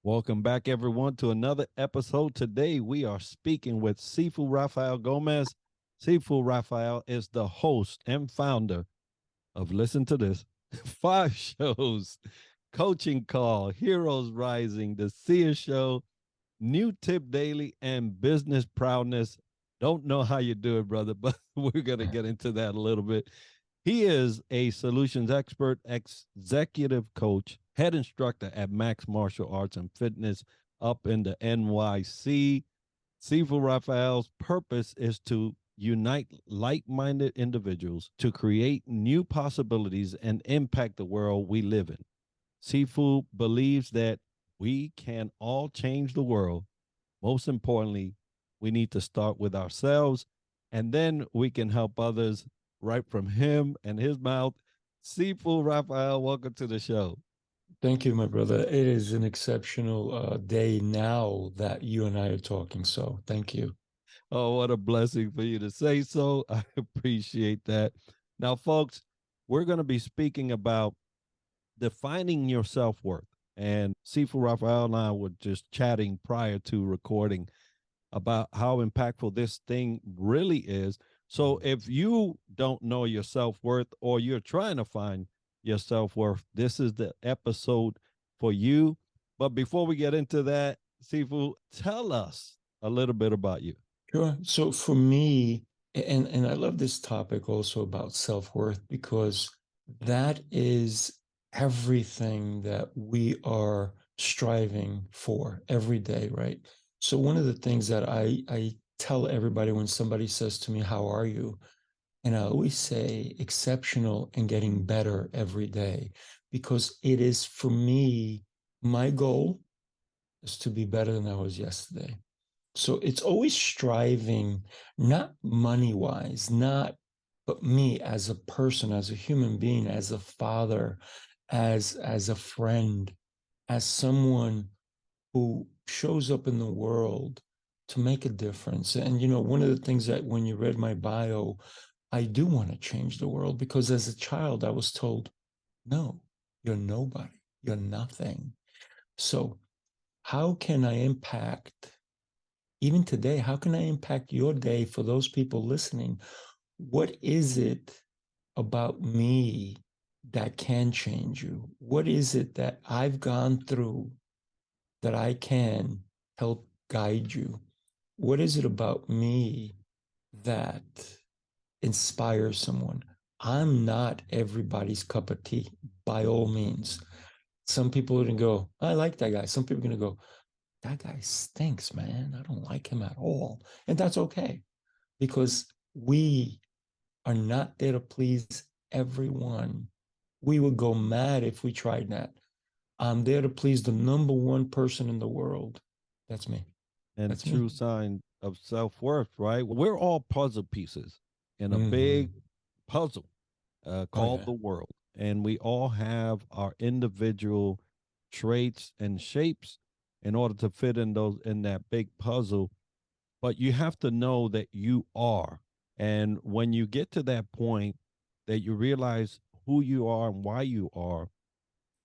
Welcome back, everyone, to another episode. Today, we are speaking with Sifu Rafael Gomez. Sifu Rafael is the host and founder of, listen to this, 5 shows: Coaching Call, Heroes Rising, The Seer Show, New Tip Daily, and Business Proudness. Don't know how you do it, brother, but we're going to get into that a little bit. He is a solutions expert, executive coach, head instructor at Max Martial Arts and Fitness up in the NYC. Sifu Rafael's purpose is to unite like-minded individuals to create new possibilities and impact the world we live in. Sifu believes that we can all change the world. Most importantly, we need to start with ourselves, and then we can help others. Right from him and his mouth. Sifu Rafael, welcome to the show. Thank you, my brother. It is an exceptional day now that you and I are talking. So thank you. Oh, what a blessing for you to say so. I appreciate that. Now, folks, we're going to be speaking about defining your self-worth. And Sifu Rafael and I were just chatting prior to recording about how impactful this thing really is. So if you don't know your self-worth or you're trying to find your self-worth, this is the episode for you. But before we get into that, Sifu, tell us a little bit about you. Sure. So for me, and I love this topic also about self-worth, because that is everything that we are striving for every day, right? So one of the things that I tell everybody when somebody says to me, how are you? And I always say exceptional and getting better every day, because it is, for me, my goal is to be better than I was yesterday. So it's always striving, not money-wise, but me as a person, as a human being, as a father, as a friend, as someone who shows up in the world to make a difference. And, you know, one of the things that when you read my bio, I do want to change the world, because as a child, I was told, no, you're nobody, you're nothing. So how can I impact, even today, how can I impact your day for those people listening? What is it about me that can change you? What is it that I've gone through that I can help guide you? What is it about me that inspires someone? I'm not everybody's cup of tea, by all means. Some people are going to go, I like that guy. Some people are going to go, that guy stinks, man. I don't like him at all. And that's okay, because we are not there to please everyone. We would go mad if we tried that. I'm there to please the number one person in the world. That's me. And That's true me. sign of self-worth, right? We're all puzzle pieces in a big puzzle called the world. And we all have our individual traits and shapes in order to fit in that big puzzle. But you have to know that you are. And when you get to that point that you realize who you are and why you are,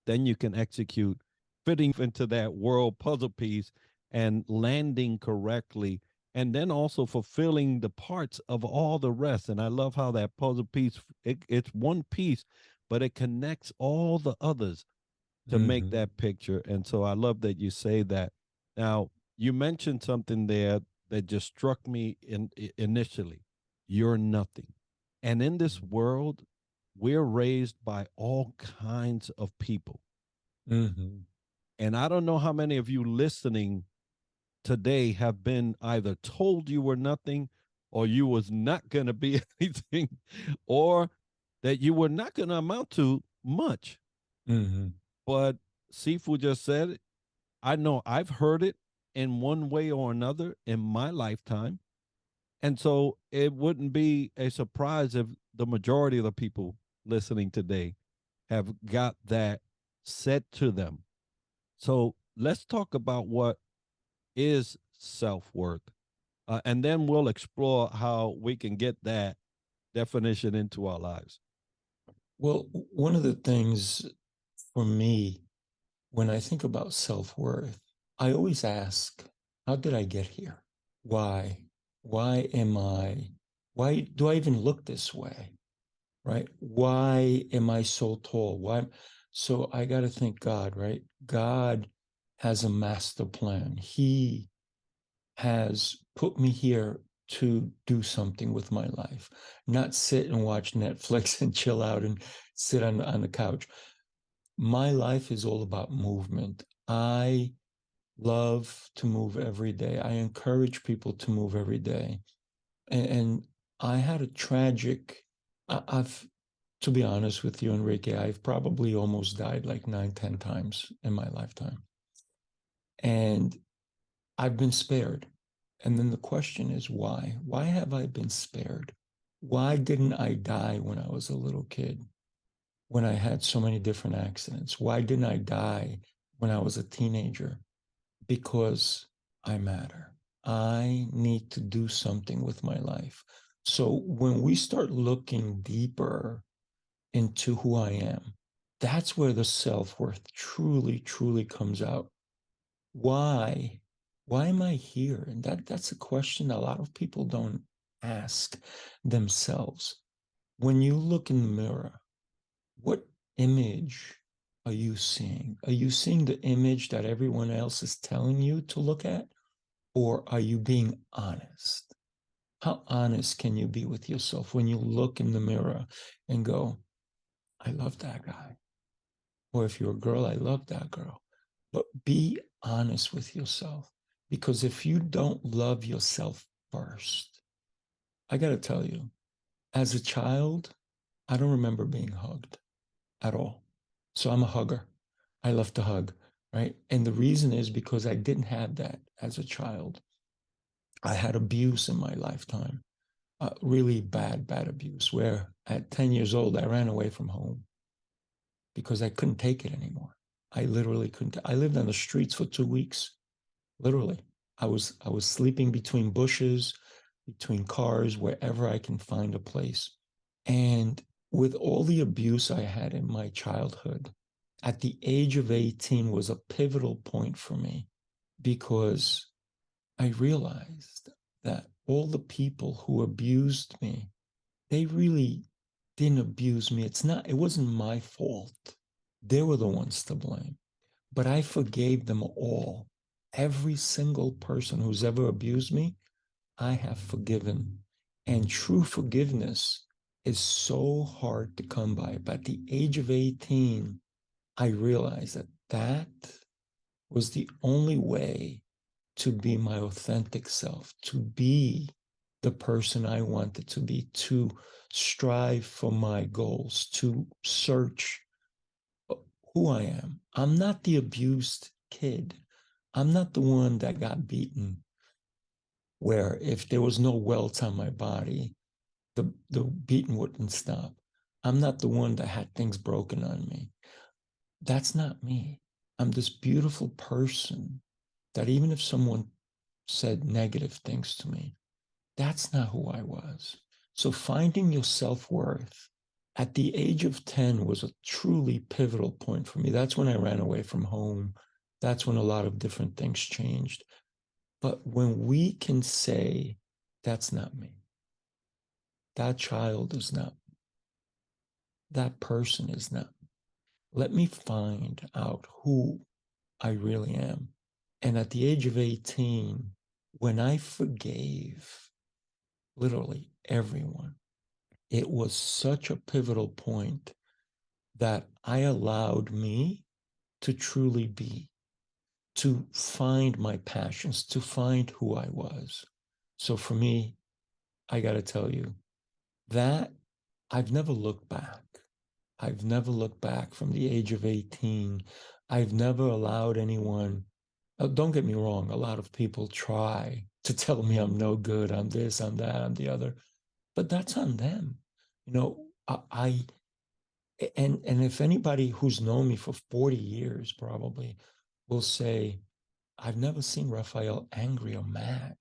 then you can execute fitting into that world puzzle piece and landing correctly, and then also fulfilling the parts of all the rest. And I love how that puzzle piece, it's one piece, but it connects all the others to make that picture. And so I love that you say that. Now, you mentioned something there that just struck me initially. You're nothing. And in this world, we're raised by all kinds of people. And I don't know how many of you listening today have been either told you were nothing, or you was not going to be anything, or that you were not going to amount to much. But Sifu just said it. I know I've heard it in one way or another in my lifetime. And so it wouldn't be a surprise if the majority of the people listening today have got that said to them. So let's talk about what is self-worth. And then we'll explore how we can get that definition into our lives. Well, one of the things for me, when I think about self-worth, I always ask, how did I get here? Why? Why am I? Why do I even look this way? Right? Why am I so tall? Why? So I got to thank God, right? God has a master plan. He has put me here to do something with my life, not sit and watch Netflix and chill out and sit on the couch. My life is all about movement. I love to move every day. I encourage people to move every day. And I had a tragic, I've, to be honest with you, Enrique, I've probably almost died like 9, 10 times in my lifetime. And I've been spared. And then the question is why? Why have I been spared? Why didn't I die when I was a little kid, when I had so many different accidents? Why didn't I die when I was a teenager? Because I matter. I need to do something with my life. So when we start looking deeper into who I am, that's where the self-worth truly, truly comes out. Why? Why am I here? And that's a question a lot of people don't ask themselves. When you look in the mirror, what image are you seeing? Are you seeing the image that everyone else is telling you to look at? Or are you being honest? How honest can you be with yourself when you look in the mirror and go, I love that guy? Or if you're a girl, I love that girl. But be honest with yourself. Because if you don't love yourself first, I got to tell you, as a child, I don't remember being hugged at all. So I'm a hugger. I love to hug, right? And the reason is because I didn't have that as a child. I had abuse in my lifetime, really bad, bad abuse, where at 10 years old, I ran away from home because I couldn't take it anymore. I literally couldn't. I lived on the streets for 2 weeks, literally. I was sleeping between bushes, between cars, wherever I can find a place. And with all the abuse I had in my childhood, at the age of 18 was a pivotal point for me because I realized that all the people who abused me, they really didn't abuse me. It wasn't my fault. They were the ones to blame. But I forgave them all. Every single person who's ever abused me, I have forgiven. And true forgiveness is so hard to come by. But at the age of 18, I realized that that was the only way to be my authentic self, to be the person I wanted to be, to strive for my goals, to search who I am. I'm not the abused kid. I'm not the one that got beaten, where if there was no welts on my body, the beating wouldn't stop. I'm not the one that had things broken on me. That's not me. I'm this beautiful person that even if someone said negative things to me, that's not who I was. So finding your self-worth at the age of 10 was a truly pivotal point for me. That's when I ran away from home. That's when a lot of different things changed. But when we can say, that's not me, that child is not, that person is not, let me find out who I really am. And at the age of 18, when I forgave literally everyone, it was such a pivotal point that I allowed me to truly be, to find my passions, to find who I was. So for me, I got to tell you that I've never looked back. I've never looked back from the age of 18. I've never allowed anyone, don't get me wrong, a lot of people try to tell me I'm no good, I'm this, I'm that, I'm the other, but that's on them. You know, and if anybody who's known me for 40 years probably will say, I've never seen Rafael angry or mad.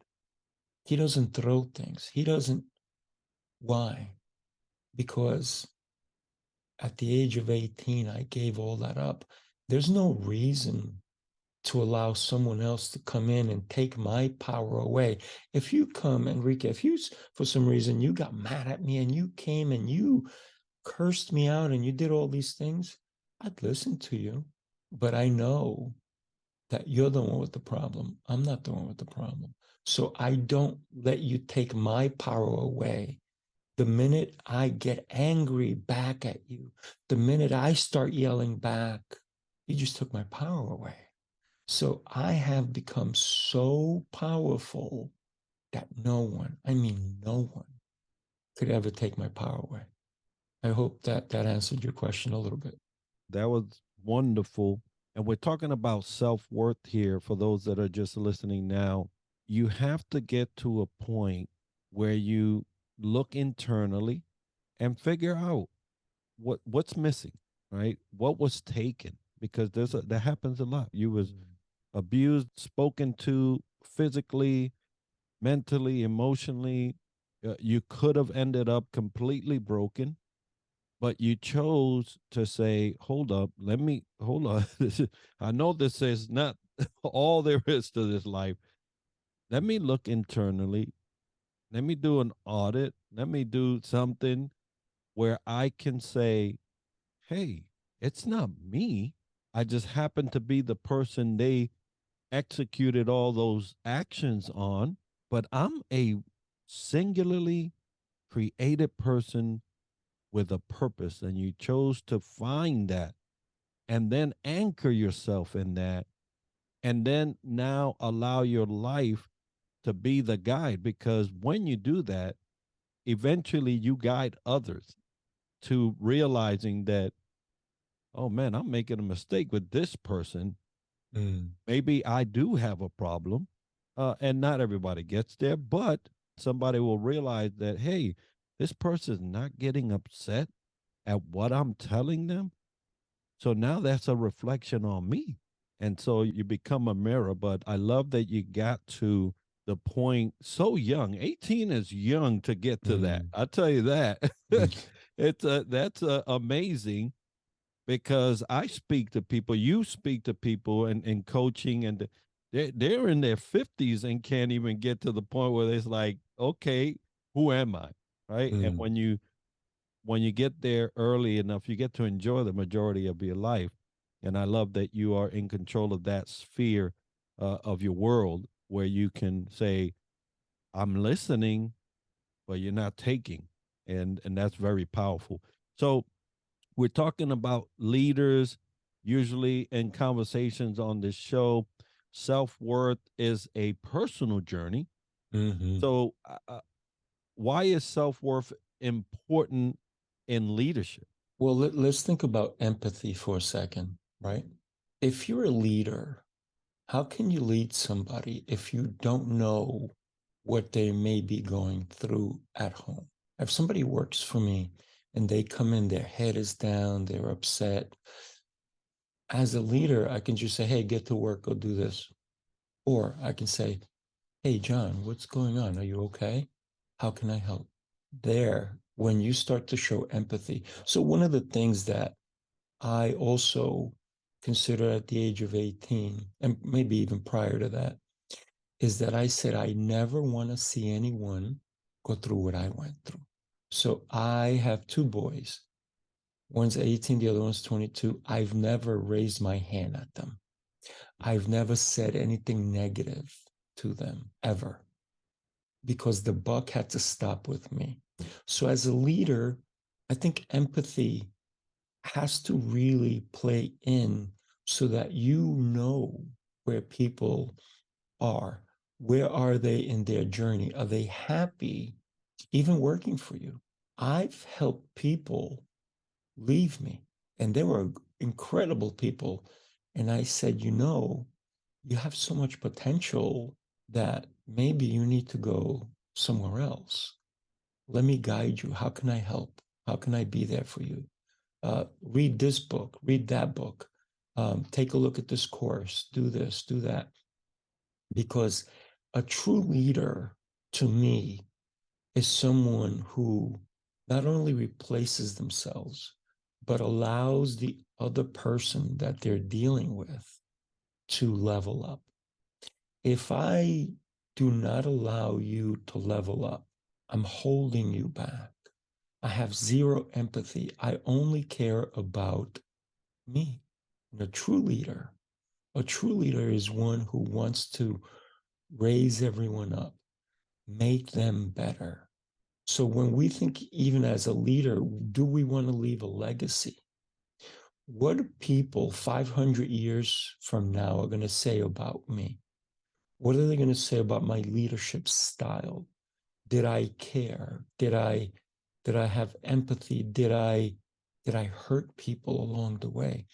He doesn't throw things. He doesn't. Why? because at the age of 18, I gave all that up. There's no reason to allow someone else to come in and take my power away. If you come, Enrique, if you, for some reason, you got mad at me and you came and you cursed me out and you did all these things, I'd listen to you. But I know that you're the one with the problem. I'm not the one with the problem. So I don't let you take my power away. The minute I get angry back at you, the minute I start yelling back, you just took my power away. So I have become so powerful that no one, I mean, no one could ever take my power away. I hope that that answered your question a little bit. That was wonderful. And we're talking about self worth here for those that are just listening now. You have to get to a point where you look internally and figure out what's missing, right? What was taken? Because that happens a lot. You was abused, spoken to physically, mentally, emotionally. You could have ended up completely broken, but you chose to say, hold up, let me hold on. I know this is not all there is to this life. Let me look internally. Let me do an audit. Let me do something where I can say, hey, it's not me. I just happen to be the person they executed all those actions on, but I'm a singularly created person with a purpose, and you chose to find that and then anchor yourself in that, and then now allow your life to be the guide. Because when you do that, eventually you guide others to realizing that, oh man, I'm making a mistake with this person. Maybe I do have a problem. And not everybody gets there, but somebody will realize that, hey, this person's not getting upset at what I'm telling them. So now that's a reflection on me. And so you become a mirror. But I love that you got to the point so young. 18 is young to get to that. I'll tell you that. It's that's amazing, because I speak to people, you speak to people in coaching, and they're in their 50s and can't even get to the point where it's like, okay, who am I? Right. And when you get there early enough, you get to enjoy the majority of your life. And I love that you are in control of that sphere of your world, where you can say, I'm listening, but you're not taking. And that's very powerful. So we're talking about leaders, usually in conversations on this show. Self worth is a personal journey. So, why is self worth important in leadership? Well, let's think about empathy for a second, right? If you're a leader, how can you lead somebody if you don't know what they may be going through at home? If somebody works for me and they come in, their head is down, they're upset, as a leader, I can just say, hey, get to work, go do this. Or I can say, hey, John, what's going on? Are you okay? How can I help? There, when you start to show empathy. So, one of the things that I also consider at the age of 18, and maybe even prior to that, is that I said, I never want to see anyone go through what I went through. So, I have two boys. One's 18, the other one's 22. I've never raised my hand at them. I've never said anything negative to them ever, because the buck had to stop with me. So as a leader, I think empathy has to really play in so that you know where people are. Where are they in their journey? Are they happy even working for you? I've helped people leave me, and they were incredible people. And I said, you have so much potential that maybe you need to go somewhere else. Let me guide you. How can I help? How can I be there for you? Read this book, read that book, take a look at this course, do this, do that. Because a true leader, to me, is someone who not only replaces themselves, but allows the other person that they're dealing with to level up. If I do not allow you to level up, I'm holding you back. I have zero empathy. I only care about me. And a true leader is one who wants to raise everyone up, make them better. So when we think, even as a leader, do we want to leave a legacy? What do people 500 years from now are going to say about me? What are they going to say about my leadership style? Did I care? Did I have empathy? Did I hurt people along the way?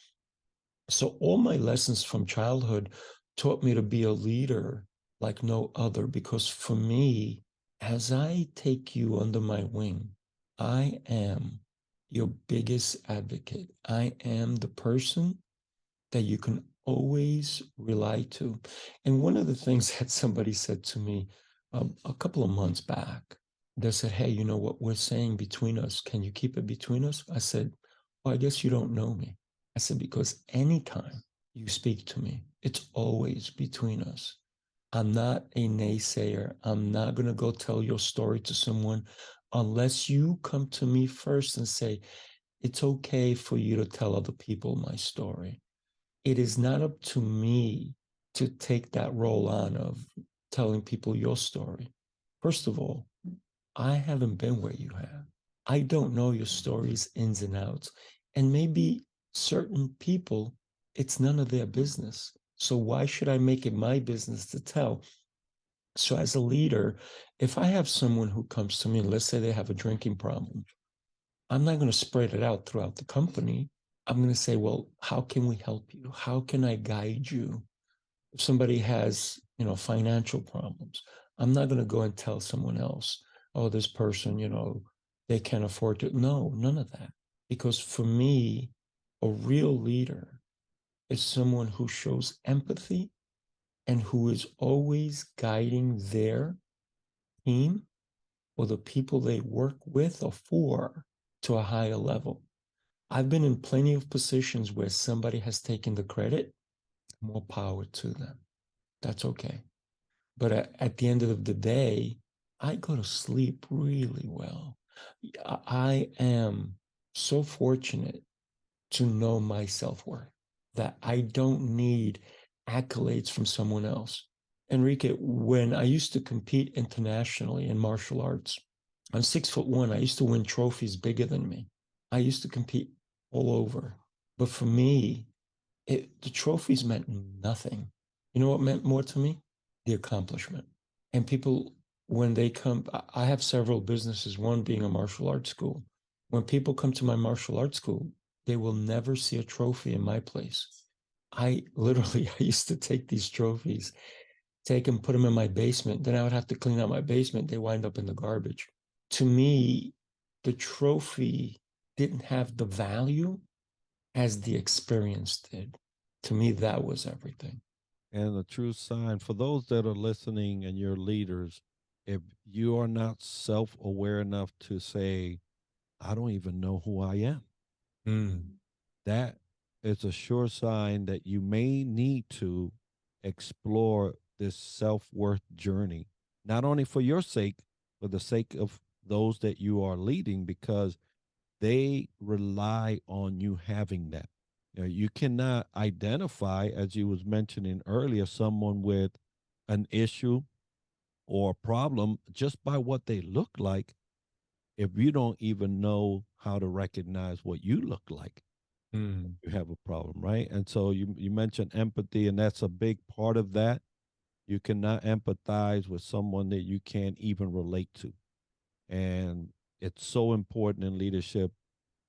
So all my lessons from childhood taught me to be a leader like no other, because for me, as I take you under my wing, I am your biggest advocate. I am the person that you can always rely to. And one of the things that somebody said to me a couple of months back, they said, hey, you know what we're saying between us? Can you keep it between us? I said, well, I guess you don't know me. I said, because anytime you speak to me, it's always between us. I'm not a naysayer. I'm not going to go tell your story to someone unless you come to me first and say, it's okay for you to tell other people my story. It is not up to me to take that role on of telling people your story. First of all, I haven't been where you have. I don't know your stories ins and outs. And maybe certain people, it's none of their business. So why should I make it my business to tell? So as a leader, if I have someone who comes to me, and let's say they have a drinking problem, I'm not going to spread it out throughout the company. I'm going to say, well, how can we help you? How can I guide you? If somebody has, financial problems, I'm not going to go and tell someone else, oh, this person, they can't afford to. No, none of that. Because for me, a real leader is someone who shows empathy and who is always guiding their team or the people they work with or for to a higher level. I've been in plenty of positions where somebody has taken the credit. More power to them. That's okay. But at the end of the day, I go to sleep really well. I am so fortunate to know my self-worth that I don't need accolades from someone else. Enrique, when I used to compete internationally in martial arts, I'm 6'1". I used to win trophies bigger than me. I used to compete all over. But for me, the trophies meant nothing. You know what meant more to me? The accomplishment. And people, when they come, I have several businesses, one being a martial arts school. When people come to my martial arts school, they will never see a trophy in my place. I literally, I used to take these trophies, take them, put them in my basement. Then I would have to clean out my basement. They wind up in the garbage. To me, the trophy didn't have the value as the experience did. To me, that was everything. And a true sign for those that are listening and your leaders, if you are not self aware enough to say, I don't even know who I am, Mm. that is a sure sign that you may need to explore this self worth journey, not only for your sake, for the sake of those that you are leading, because they rely on you having that. You cannot identify, as you was mentioning earlier, someone with an issue or a problem just by what they look like if you don't even know how to recognize what you look like. Mm. You have a problem, right? And so you mentioned empathy, and that's a big part of that. You cannot empathize with someone that you can't even relate to. And it's so important in leadership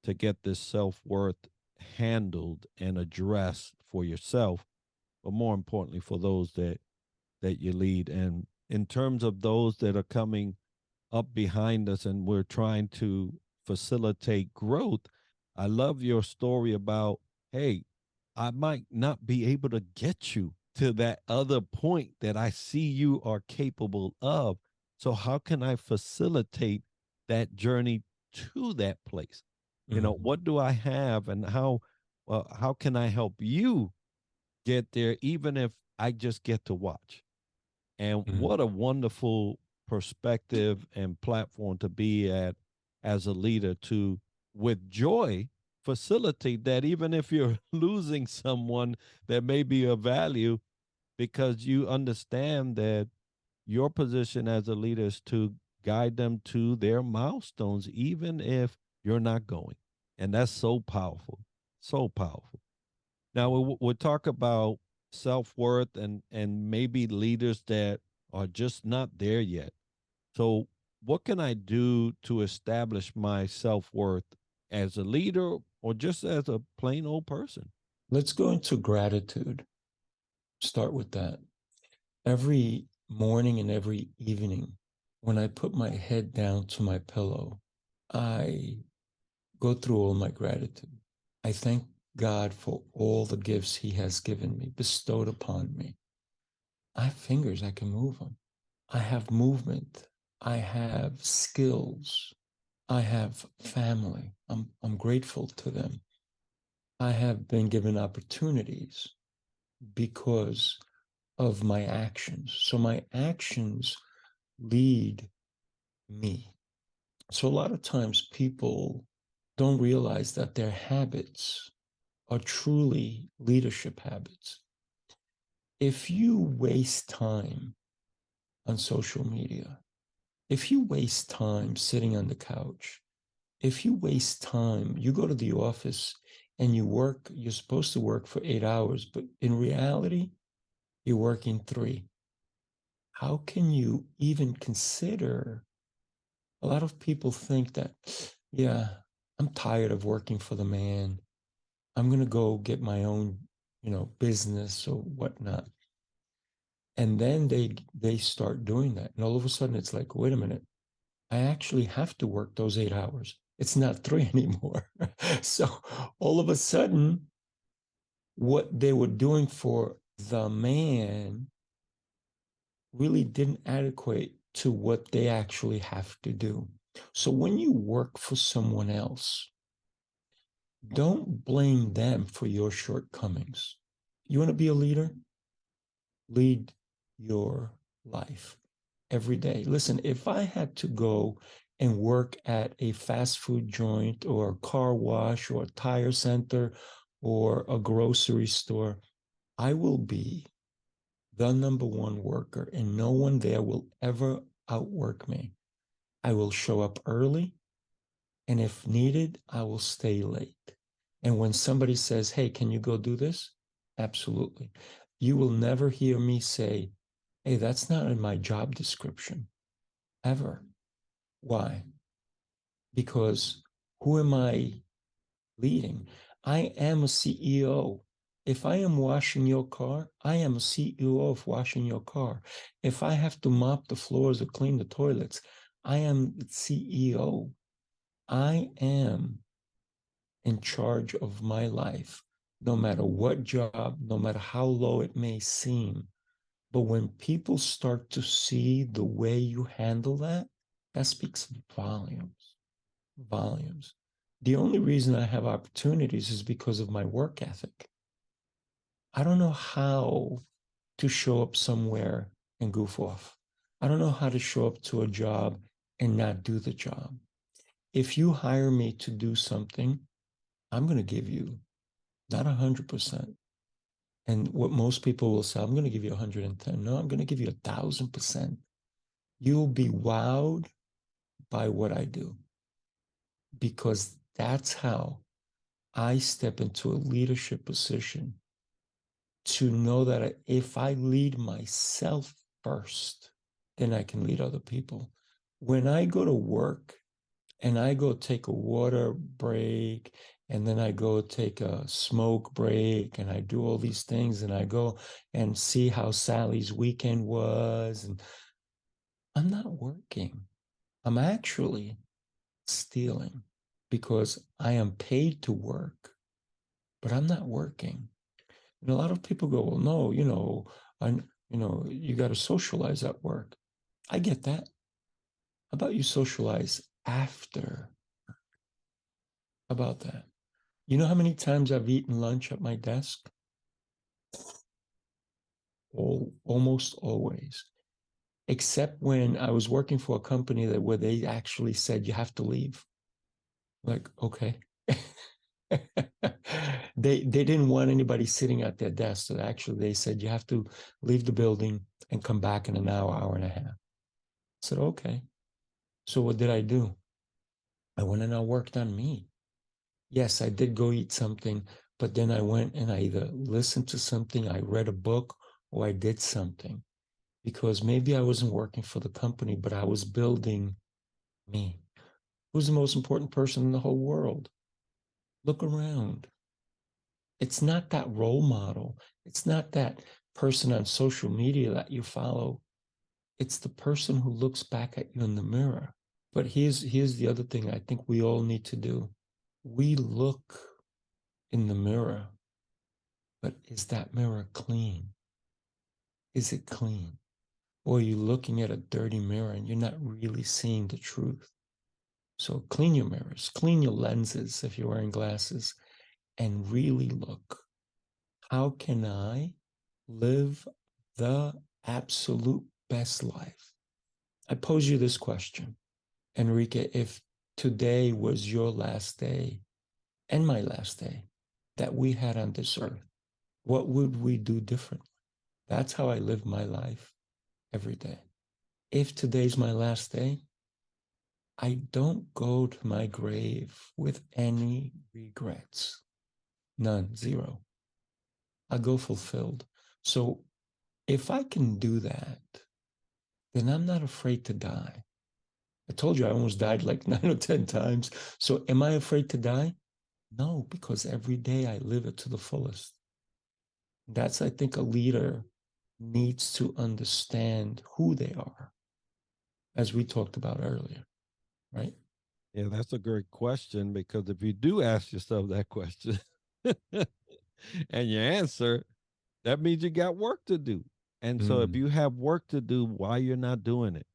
to get this self worth handled and addressed for yourself, but more importantly for those that you lead. And in terms of those that are coming up behind us and we're trying to facilitate growth, I love your story about, hey, I might not be able to get you to that other point that I see you are capable of. So how can I facilitate that journey to that place? Mm-hmm. What do I have, and how can I help you get there, even if I just get to watch? And Mm-hmm. what a wonderful perspective and platform to be at as a leader, to, with joy, facilitate that, even if you're losing someone that may be of value, because you understand that your position as a leader is to guide them to their milestones, even if you're not going. And that's so powerful, so powerful. Now we'll talk about self worth and maybe leaders that are just not there yet. So, what can I do to establish my self worth as a leader or just as a plain old person? Let's go into gratitude. Start with that. Every morning and every evening, when I put my head down to my pillow, I go through all my gratitude. I thank God for all the gifts He has given me, bestowed upon me. I have fingers, I can move them. I have movement. I have skills. I have family. I'm grateful to them. I have been given opportunities because of my actions. So my actions lead me. So a lot of times people don't realize that their habits are truly leadership habits. If you waste time on social media, if you waste time sitting on the couch, if you waste time, you go to the office and you work, you're supposed to work for 8 hours, but in reality, you're working 3. How can you even consider? A lot of people think that, yeah, I'm tired of working for the man. I'm going to go get my own, business or whatnot. And then they start doing that. And all of a sudden it's like, wait a minute, I actually have to work those 8 hours. It's not 3 anymore. So all of a sudden, what they were doing for the man really didn't adequate to what they actually have to do. So when you work for someone else, don't blame them for your shortcomings. You want to be a leader? Lead your life every day. Listen, if I had to go and work at a fast food joint or a car wash or a tire center or a grocery store, I will be the number one worker, and no one there will ever outwork me. I will show up early, and if needed, I will stay late. And when somebody says, hey, can you go do this? Absolutely. You will never hear me say, hey, that's not in my job description, ever. Why? Because who am I leading? I am a CEO. If I am washing your car, I am a CEO of washing your car. If I have to mop the floors or clean the toilets, I am the CEO. I am in charge of my life, no matter what job, no matter how low it may seem. But when people start to see the way you handle that, that speaks volumes, volumes. The only reason I have opportunities is because of my work ethic. I don't know how to show up somewhere and goof off. I don't know how to show up to a job and not do the job. If you hire me to do something, I'm going to give you not 100%. And what most people will say, I'm going to give you 110. No, I'm going to give you 1,000%. You'll be wowed by what I do, because that's how I step into a leadership position, to know that if I lead myself first, then I can lead other people. When I go to work and I go take a water break, and then I go take a smoke break, and I do all these things, and I go and see how Sally's weekend was, and I'm not working. I'm actually stealing, because I am paid to work, but I'm not working. And a lot of people go, well, no, you got to socialize at work. I get that. How about you socialize after? About that. You know how many times I've eaten lunch at my desk? Almost always. Except when I was working for a company where they actually said you have to leave. Like, okay. They didn't want anybody sitting at their desk. So actually they said you have to leave the building and come back in an hour, hour and a half. I said, okay. So what did I do? I went and I worked on me. Yes, I did go eat something, but then I went and I either listened to something, I read a book, or I did something because maybe I wasn't working for the company, but I was building me. Who's the most important person in the whole world? Look around. It's not that role model. It's not that person on social media that you follow. It's the person who looks back at you in the mirror. But here's the other thing I think we all need to do. We look in the mirror, but is that mirror clean? Is it clean? Or are you looking at a dirty mirror and you're not really seeing the truth? So clean your mirrors, clean your lenses if you're wearing glasses, and really look. How can I live the absolute best life? I pose you this question, Enrique, if today was your last day and my last day that we had on this earth, what would we do differently? That's how I live my life every day. If today's my last day, I don't go to my grave with any regrets. None, zero. I go fulfilled. So if I can do that, then I'm not afraid to die. I told you I almost died like 9 or 10 times. So am I afraid to die? No, because every day I live it to the fullest. That's, I think, a leader needs to understand who they are, as we talked about earlier, right? Yeah, that's a great question because if you do ask yourself that question and you answer, that means you got work to do. And so if Mm, you have work to do, why you're not doing it?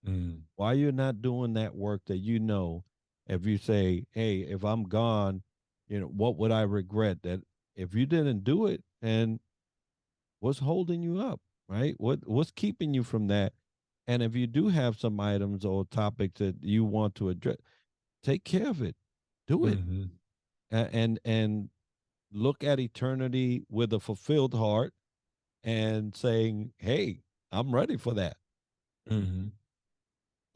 mm, Why you're not doing that work that you know, if you say, hey, if I'm gone, what would I regret? That if you didn't do it, and what's holding you up, right? What's keeping you from that? And if you do have some items or topics that you want to address, take care of it. Do it. mm-hmm, And look at eternity with a fulfilled heart and saying, "Hey, I'm ready for that." mm-hmm.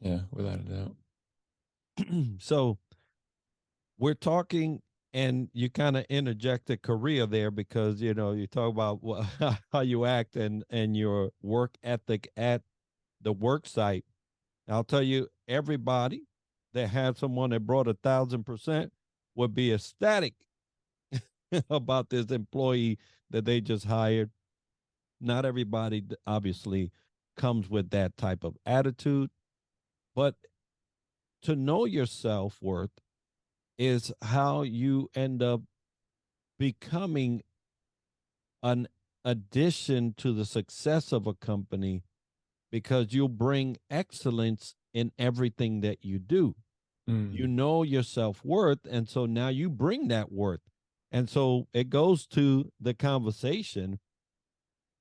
Yeah, without a doubt. So we're talking, and you kind of interjected career there because you talk about how you act and your work ethic at the work site. I'll tell you, everybody that had someone that brought 1,000% would be ecstatic about this employee that they just hired. Not everybody obviously comes with that type of attitude, but to know your self worth is how you end up becoming an addition to the success of a company because you'll bring excellence in everything that you do. You Mm, know your self worth. And so now you bring that worth. And so it goes to the conversation.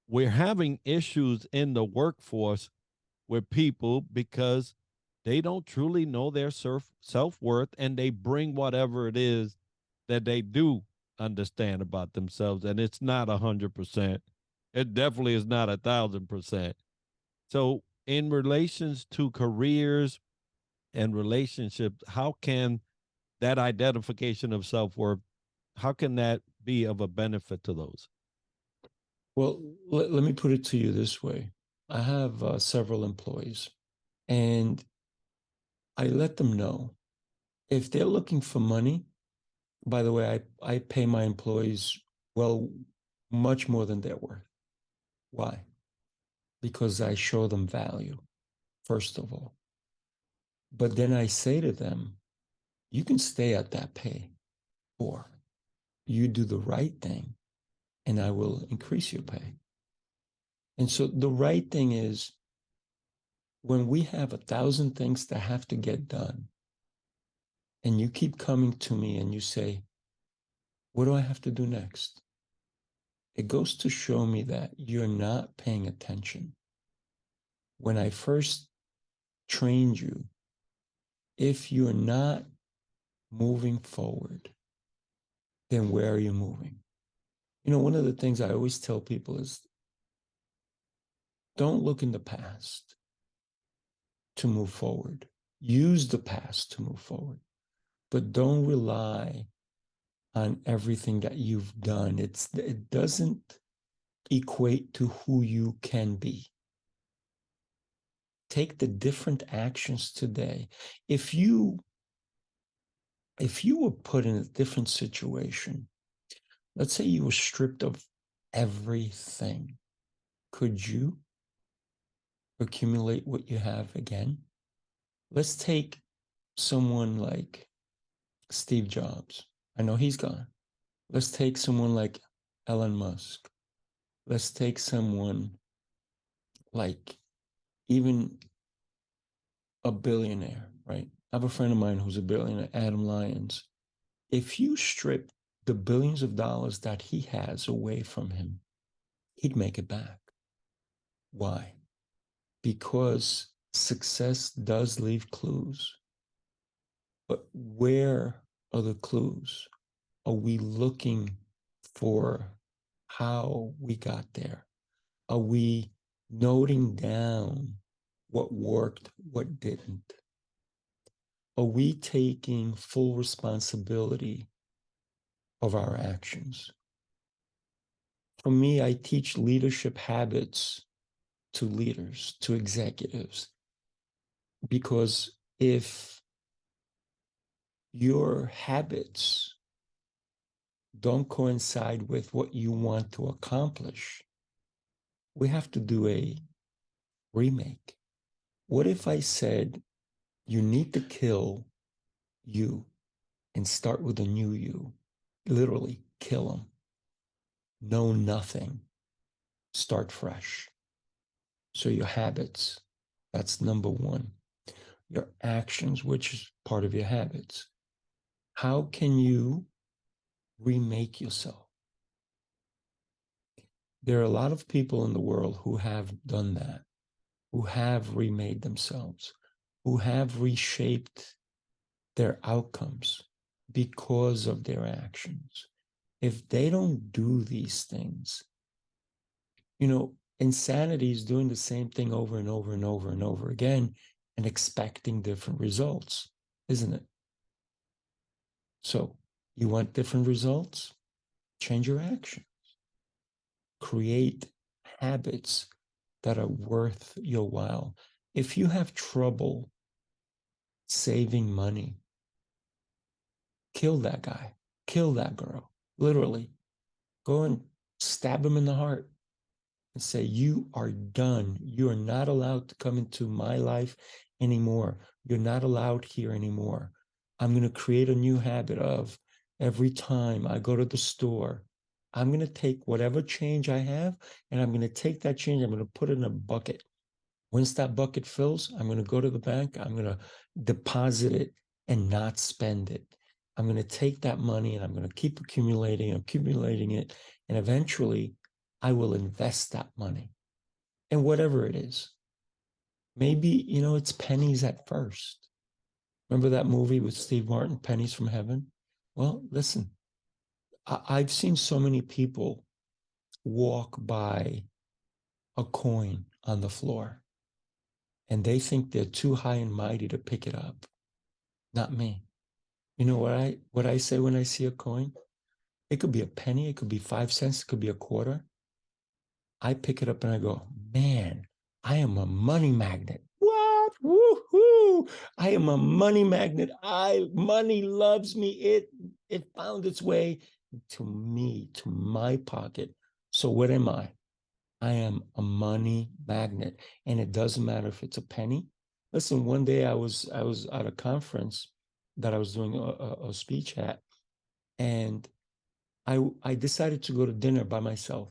We're having issues in the workforce with people because they don't truly know their self worth and they bring whatever it is that they do understand about themselves. And it's not 100%. It definitely is not 1,000%. So, in relations to careers and relationships, how can that identification of self worth, how can that be of a benefit to those? well, let me put it to you this way. I have several employees, and I let them know if they're looking for money. By the way, I pay my employees, well, much more than they're worth. Why? Because I show them value, first of all. But then I say to them, you can stay at that pay, or you do the right thing and I will increase your pay. And so the right thing is when we have 1,000 things that have to get done, and you keep coming to me and you say, what do I have to do next? It goes to show me that you're not paying attention. When I first trained you, if you're not moving forward, then where are you moving? You know, one of the things I always tell people is don't look in the past to move forward. Use the past to move forward, but don't rely on everything that you've done. It doesn't equate to who you can be. Take the different actions today. If you were put in a different situation, let's say you were stripped of everything, could you accumulate what you have again? Let's take someone like Steve Jobs. I know he's gone. Let's take someone like Elon Musk. Let's take someone like even a billionaire, right? I have a friend of mine who's a billionaire, Adam Lyons. If you strip the billions of dollars that he has away from him, he'd make it back. Why? Because success does leave clues. But where are the clues? Are we looking for how we got there? Are we noting down what worked, what didn't? Are we taking full responsibility of our actions? For me, I teach leadership habits to leaders, to executives, because if your habits don't coincide with what you want to accomplish, we have to do a remake. What if I said, you need to kill you and start with a new you? Literally, kill them. Know nothing. Start fresh. So your habits, that's number one. Your actions, which is part of your habits. How can you remake yourself? There are a lot of people in the world who have done that, who have remade themselves, who have reshaped their outcomes because of their actions. If they don't do these things, you know, insanity is doing the same thing over and over and over and over again and expecting different results, isn't it? So you want different results? Change your actions. Create habits that are worth your while. If you have trouble saving money, kill that guy, kill that girl, literally. Go and stab him in the heart and say, you are done. You are not allowed to come into my life anymore. You're not allowed here anymore. I'm going to create a new habit of every time I go to the store, I'm going to take whatever change I have and I'm going to take that change, I'm going to put it in a bucket. Once that bucket fills, I'm going to go to the bank, I'm going to deposit it and not spend it. I'm going to take that money and I'm going to keep accumulating it. And eventually I will invest that money in whatever it is. Maybe, you know, it's pennies at first. Remember that movie with Steve Martin, Pennies from Heaven? Well, listen, I've seen so many people walk by a coin on the floor and they think they're too high and mighty to pick it up. Not me. You know what I say when I see a coin? It could be a penny, it could be 5 cents, it could be a quarter. I pick it up and I go, man, I am a money magnet. What? Woohoo! I am a money magnet. Money loves me. It found its way to me, to my pocket. So what am I? I am a money magnet. And it doesn't matter if it's a penny. Listen, one day I was at a conference that I was doing a speech at, and I decided to go to dinner by myself.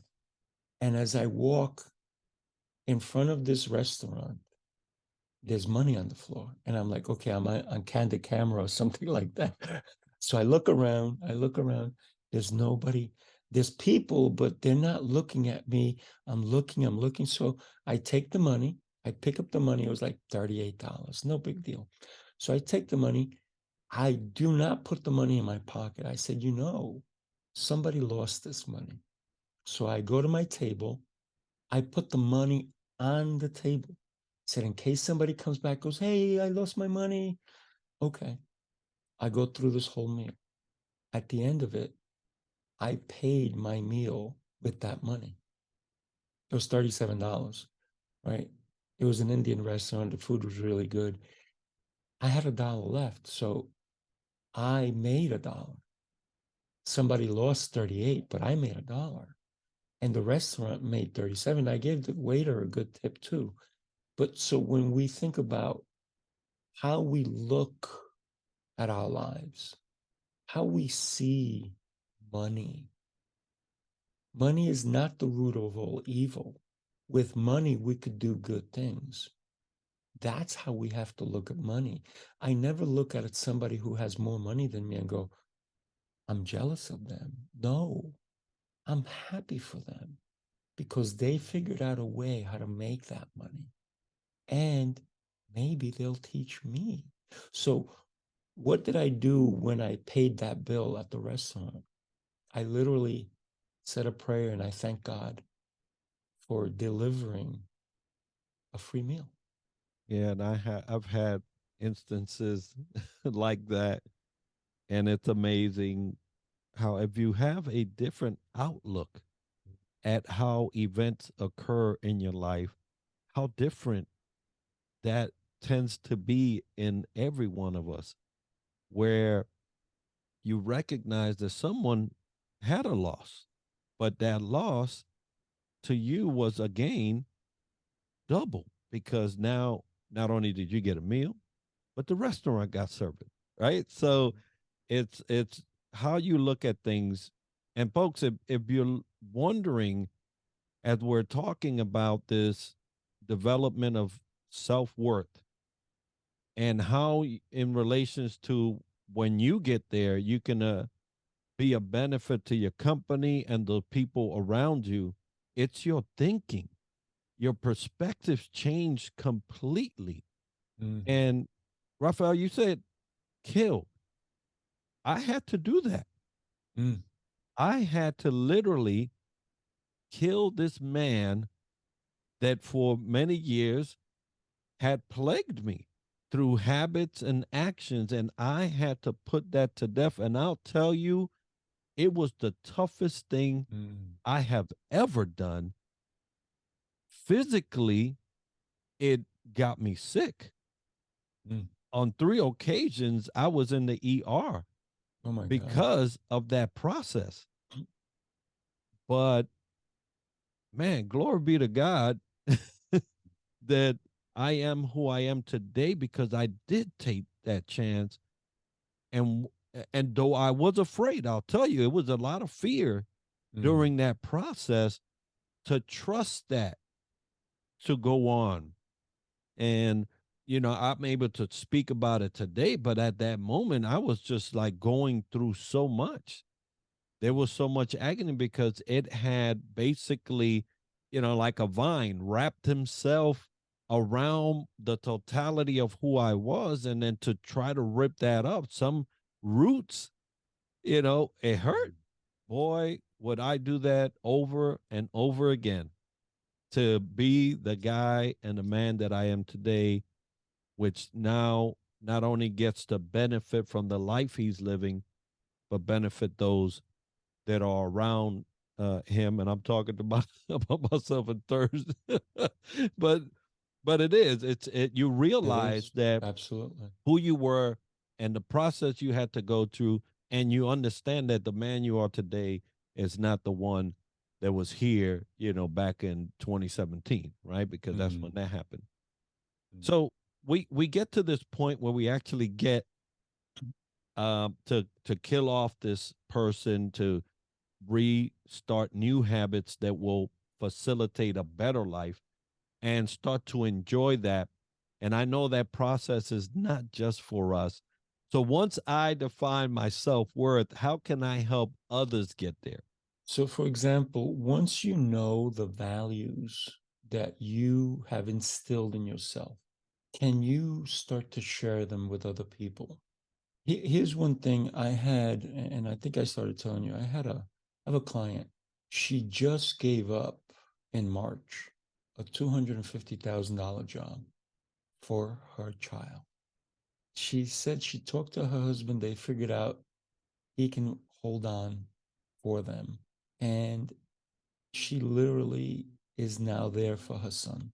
And as I walk in front of this restaurant, there's money on the floor. And I'm like, okay, I'm on candid camera or something like that. So I look around, there's nobody. There's people, but they're not looking at me. I'm looking. So I take the money, I pick up the money. It was like $38, no big deal. So I take the money. I do not put the money in my pocket. I said, somebody lost this money. So I go to my table, I put the money on the table. Said, in case somebody comes back, goes, hey, I lost my money. Okay. I go through this whole meal. At the end of it, I paid my meal with that money. It was $37, right? It was an Indian restaurant. The food was really good. I had $1 left. So I made $1. Somebody lost 38, but I made $1. And the restaurant made 37. I gave the waiter a good tip too. But so when we think about how we look at our lives, how we see money, money is not the root of all evil. With money, we could do good things. That's how we have to look at money. I never look at somebody who has more money than me and go, I'm jealous of them. No, I'm happy for them because they figured out a way how to make that money. And maybe they'll teach me. So, what did I do when I paid that bill at the restaurant? I literally said a prayer and I thank God for delivering a free meal. Yeah, and I've had instances like that, and it's amazing how if you have a different outlook at how events occur in your life, how different that tends to be in every one of us, where you recognize that someone had a loss, but that loss to you was a gain double because now not only did you get a meal, but the restaurant got served, right? So it's how you look at things. And folks, if you're wondering, as we're talking about this development of self-worth and how in relations to when you get there, you can be a benefit to your company and the people around you. It's your thinking, your perspectives change completely. Mm-hmm. And Rafael, you said kill. I had to do that. Mm. I had to literally kill this man that for many years had plagued me through habits and actions. And I had to put that to death. And I'll tell you, it was the toughest thing I have ever done. Physically, it got me sick. On 3 occasions, I was in the ER Oh my God. because of that process. But man, glory be to God that I am who I am today because I did take that chance. And and though I was afraid, I'll tell you, it was a lot of fear during that process to trust that to go on. And I'm able to speak about it today, but at that moment I was just like going through so much. There was so much agony because it had basically, like a vine wrapped himself around the totality of who I was. And then to try to rip that up, some roots, it hurt. Boy, would I do that over and over again to be the guy and the man that I am today, which now not only gets to benefit from the life he's living, but benefit those that are around him. And I'm talking to about myself in third, but you realize that absolutely who you were and the process you had to go through, and you understand that the man you are today is not the one that was here, back in 2017, right? Because that's when that happened. So we get to this point where we actually get to kill off this person, to restart new habits that will facilitate a better life and start to enjoy that. And I know that process is not just for us. So once I define my self worth, how can I help others get there? So, for example, once you know the values that you have instilled in yourself, can you start to share them with other people? Here's one thing I had, and I think I started telling you, I have a client. She just gave up in March a $250,000 job for her child. She said she talked to her husband. They figured out he can hold on for them. And she literally is now there for her son.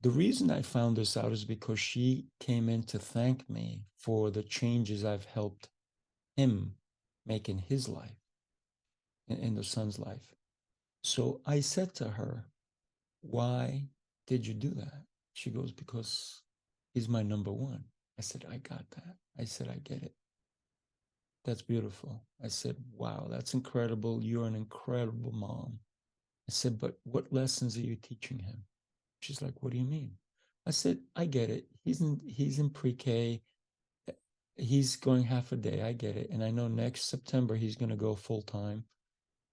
The reason I found this out is because she came in to thank me for the changes I've helped him make in his life, in the son's life. So I said to her, why did you do that? She goes, because he's my number one. I said, I got that. I said, I get it. That's beautiful. I said, wow, that's incredible. You're an incredible mom. I said, but what lessons are you teaching him? She's like, what do you mean? I said, I get it. He's in pre-K. He's going half a day. I get it. And I know next September he's going to go full time.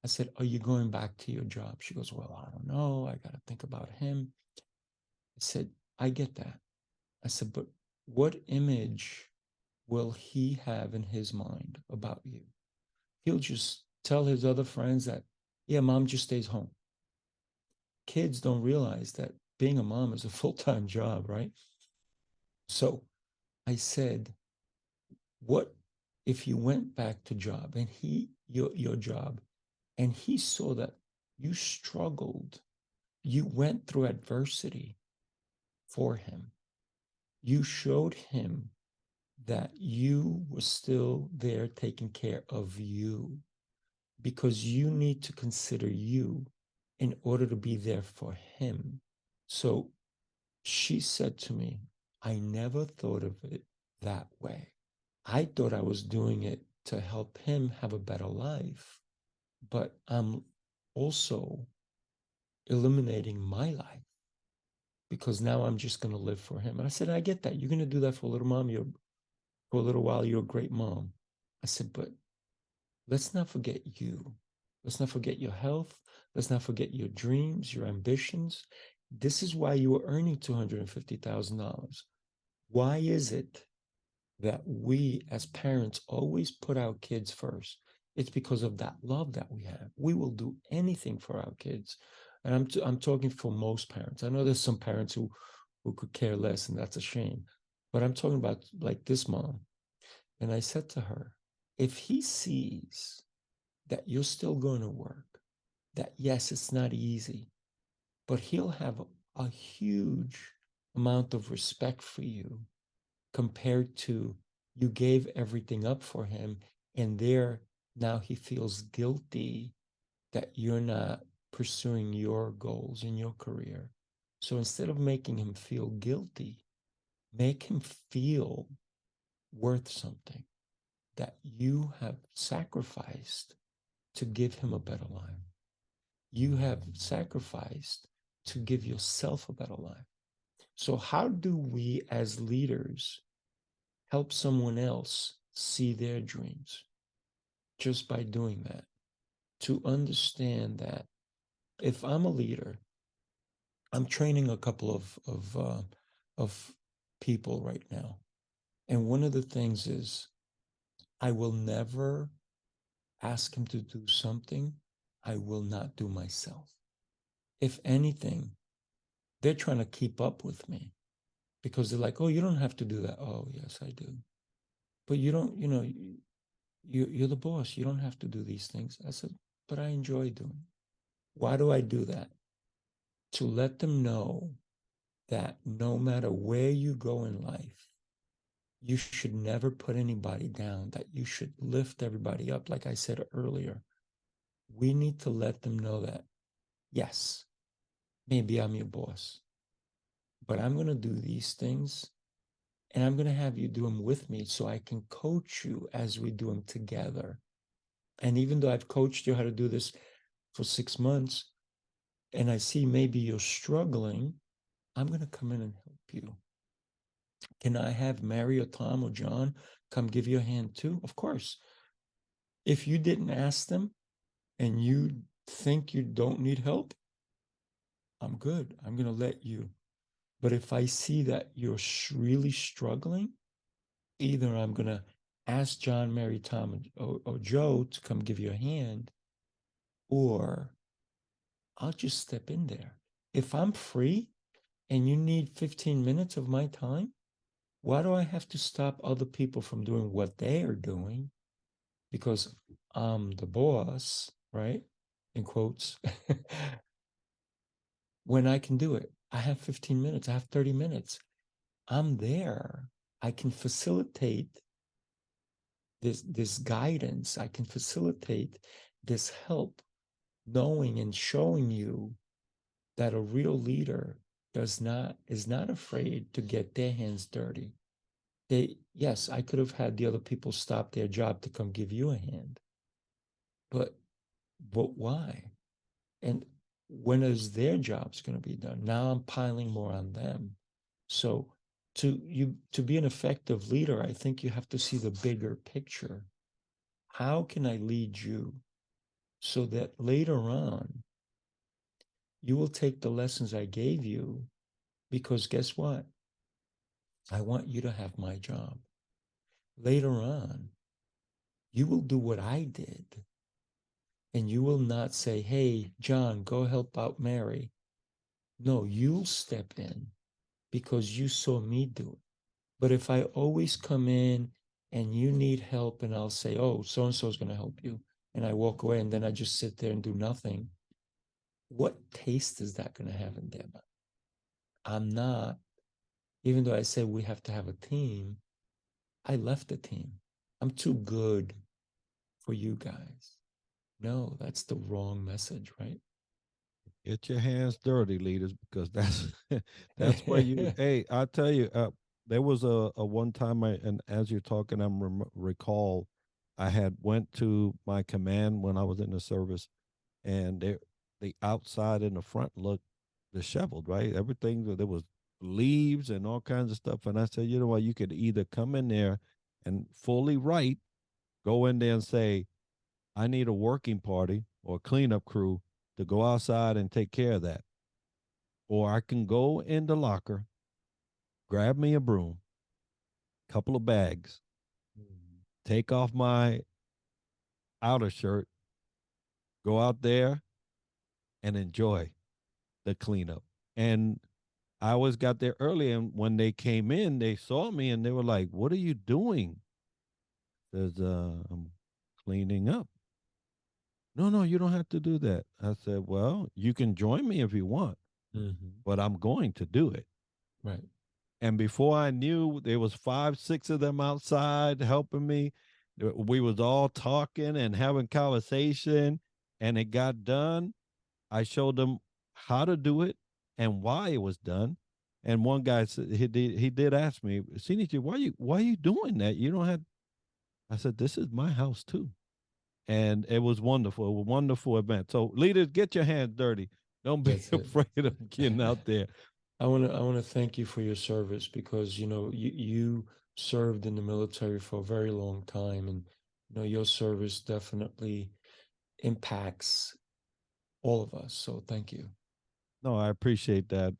I said, are you going back to your job? She goes, well, I don't know. I got to think about him. I said, I get that. I said, but what image will he have in his mind about you? He'll just tell his other friends that, yeah, mom just stays home. Kids don't realize that being a mom is a full-time job, right? So I said, what if you went back to job and your job, and he saw that you struggled, you went through adversity for him, you showed him that you were still there taking care of you, because you need to consider you in order to be there for him. So she said to me, I never thought of it that way. I thought I was doing it to help him have a better life, but I'm also eliminating my life because now I'm just going to live for him. And I said, I get that. You're going to do that for a little mom. For a little while, you're a great mom. I said, but let's not forget you. Let's not forget your health. Let's not forget your dreams, your ambitions. This is why you are earning $250,000. Why is it that we as parents always put our kids first? It's because of that love that we have. We will do anything for our kids. And I'm talking for most parents. I know there's some parents who could care less, and that's a shame. But I'm talking about like this mom. And I said to her, if he sees that you're still going to work, that yes, it's not easy, but he'll have a huge amount of respect for you compared to you gave everything up for him, and there now he feels guilty that you're not pursuing your goals in your career. So instead of making him feel guilty, make him feel worth something, that you have sacrificed to give him a better life. You have sacrificed to give yourself a better life. So how do we as leaders help someone else see their dreams? Just by doing that, to understand that if I'm a leader, I'm training a couple of people right now, and one of the things is I will never ask him to do something I will not do myself. If anything, they're trying to keep up with me because they're like, oh, you don't have to do that. Oh, yes, I do. But you don't, you're the boss. You don't have to do these things. I said, but I enjoy doing it. Why do I do that? To let them know that no matter where you go in life, you should never put anybody down, that you should lift everybody up. Like I said earlier, we need to let them know that, yes, maybe I'm your boss, but I'm going to do these things, and I'm going to have you do them with me so I can coach you as we do them together. And even though I've coached you how to do this for 6 months, and I see maybe you're struggling, I'm going to come in and help you. Can I have Mary or Tom or John come give you a hand too? Of course. If you didn't ask them and you think you don't need help, I'm good. I'm going to let you. But if I see that you're really struggling, either I'm going to ask John, Mary, Tom, or Joe to come give you a hand, or I'll just step in there. If I'm free and you need 15 minutes of my time, why do I have to stop other people from doing what they are doing? Because I'm the boss, right? In quotes. When I can do it, I have 15 minutes, I have 30 minutes. I'm there. I can facilitate this guidance. I can facilitate this help, knowing and showing you that a real leader is not afraid to get their hands dirty. Yes, I could have had the other people stop their job to come give you a hand, but why? And when is their jobs going to be done? Now I'm piling more on them. So to be an effective leader, I think you have to see the bigger picture. How can I lead you so that later on you will take the lessons I gave you? Because guess what? I want you to have my job. Later on, you will do what I did, and you will not say, hey, John, go help out Mary. No, you'll step in because you saw me do it. But if I always come in and you need help and I'll say, oh, so-and-so is going to help you, and I walk away and then I just sit there and do nothing, what taste is that going to have in their mouth? I'm not, even though I say we have to have a team, I left the team. I'm too good for you guys. No, that's the wrong message, right? Get your hands dirty, leaders, because that's where you. Hey, I tell you, there was a one time and as you're talking, recall, I had went to my command when I was in the service, and the outside and the front looked disheveled, right? Everything there was leaves and all kinds of stuff, and I said, you know what, you could either come in there and fully right, go in there and say, I need a working party or a cleanup crew to go outside and take care of that. Or I can go in the locker, grab me a broom, couple of bags, take off my outer shirt, go out there and enjoy the cleanup. And I always got there early, and when they came in, they saw me and they were like, "What are you doing?" Says, "I'm cleaning up." No, no, you don't have to do that. I said, "Well, you can join me if you want, but I'm going to do it." Right. And before I knew, there was 5, 6 of them outside helping me. We was all talking and having conversation, and it got done. I showed them how to do it and why it was done. And one guy said he did ask me, "CDG, why are you doing that? You don't have." I said, "This is my house too." And it was wonderful. It was a wonderful event. So leaders, get your hands dirty. Don't be That's it. afraid of getting out there. I want to thank you for your service because you served in the military for a very long time, and your service definitely impacts all of us. So thank you. No, I appreciate that,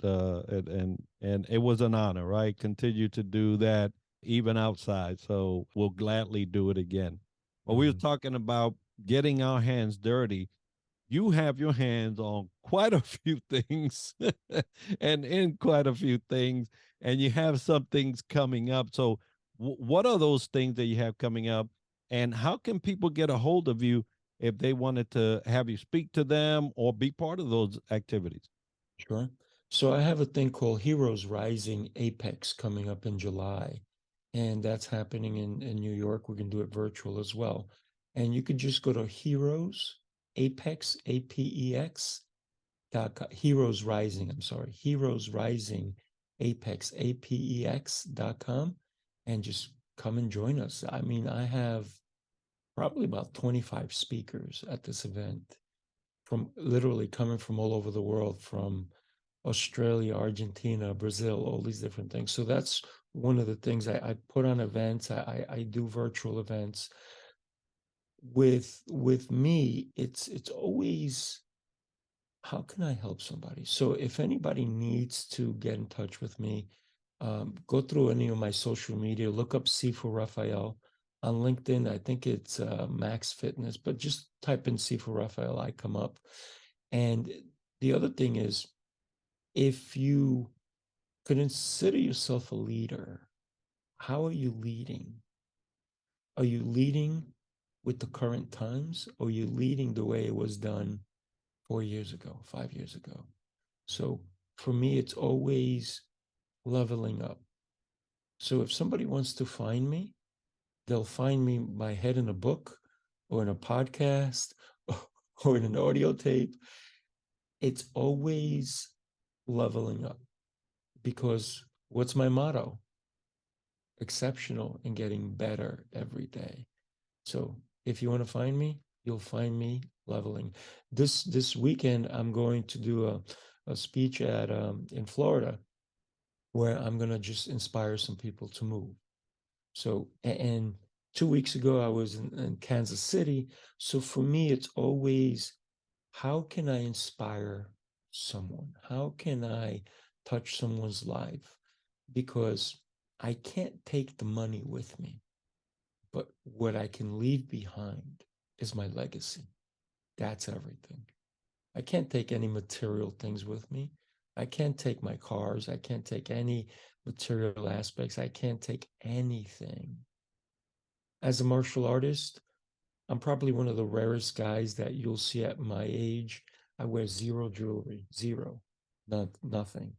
and it was an honor. Right, continue to do that even outside. So we'll gladly do it again. Well, we were talking about getting our hands dirty. You have your hands on quite a few things, and in quite a few things, and you have some things coming up. So, what are those things that you have coming up, and how can people get a hold of you if they wanted to have you speak to them or be part of those activities? Sure. So I have a thing called Heroes Rising Apex coming up in July, and that's happening in New York. We can do it virtual as well. And you could just go to Heroes Apex, APEX, Heroes Rising, I'm sorry, Heroes Rising Apex, APEX.com, and just come and join us. I mean, I have probably about 25 speakers at this event from literally coming from all over the world, from Australia, Argentina, Brazil, all these different things. So that's one of the things I put on events. I do virtual events. With me, it's always, how can I help somebody? So if anybody needs to get in touch with me, go through any of my social media, look up Sifu Rafael on LinkedIn. I think it's Max Fitness, but just type in Sifu Rafael, I come up. And the other thing is, if you consider yourself a leader, how are you leading? Are you leading with the current times, or are you leading the way it was done 4 years ago, 5 years ago? So for me, it's always leveling up. So if somebody wants to find me, they'll find me, my head in a book or in a podcast or in an audio tape. It's always leveling up, because what's my motto? Exceptional and getting better every day. So if you want to find me, you'll find me leveling. This weekend, I'm going to do a speech at in Florida, where I'm going to just inspire some people to move. So, and 2 weeks ago, I was in Kansas City. So for me, it's always, how can I inspire someone? How can I touch someone's life? Because I can't take the money with me, but what I can leave behind is my legacy. That's everything. I can't take any material things with me. I can't take my cars. I can't take any material aspects. I can't take anything. As a martial artist, I'm probably one of the rarest guys that you'll see at my age. I wear zero jewelry, zero, nothing,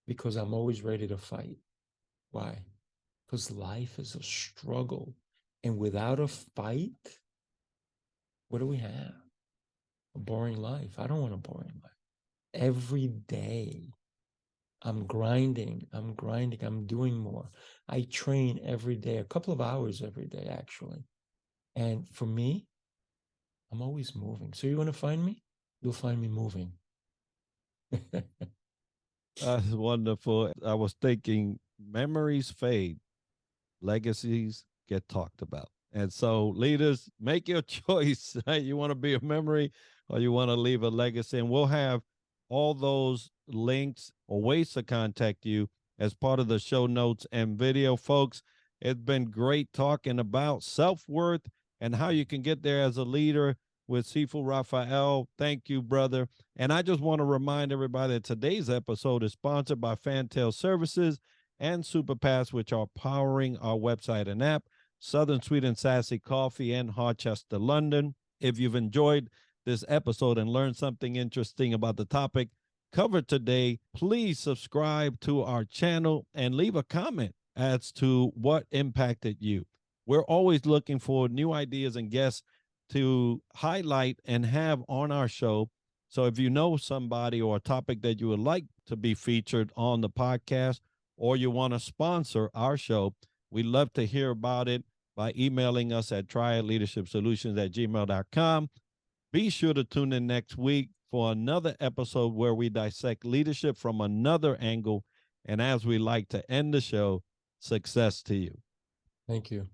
because I'm always ready to fight. Why? Because life is a struggle. And without a fight, what do we have? A boring life. I don't want a boring life. Every day, I'm grinding, I'm doing more. I train every day, a couple of hours every day, actually. And for me, I'm always moving. So you want to find me? You'll find me moving. That's wonderful. I was thinking memories fade, legacies get talked about. And so, leaders, make your choice. Right? You want to be a memory or you want to leave a legacy. And we'll have all those links or ways to contact you as part of the show notes and video. Folks, it's been great talking about self worth and how you can get there as a leader with Sifu Rafael. Thank you, brother. And I just want to remind everybody that today's episode is sponsored by Fantail Services and Superpass, which are powering our website and app, Southern Sweet and Sassy Coffee in Harchester, London. If you've enjoyed this episode and learned something interesting about the topic covered today, please subscribe to our channel and leave a comment as to what impacted you. We're always looking for new ideas and guests to highlight and have on our show. So if you know somebody or a topic that you would like to be featured on the podcast, or you want to sponsor our show, we'd love to hear about it by emailing us at triadleadershipsolutions@gmail.com. Be sure to tune in next week for another episode where we dissect leadership from another angle. And as we like to end the show, success to you. Thank you.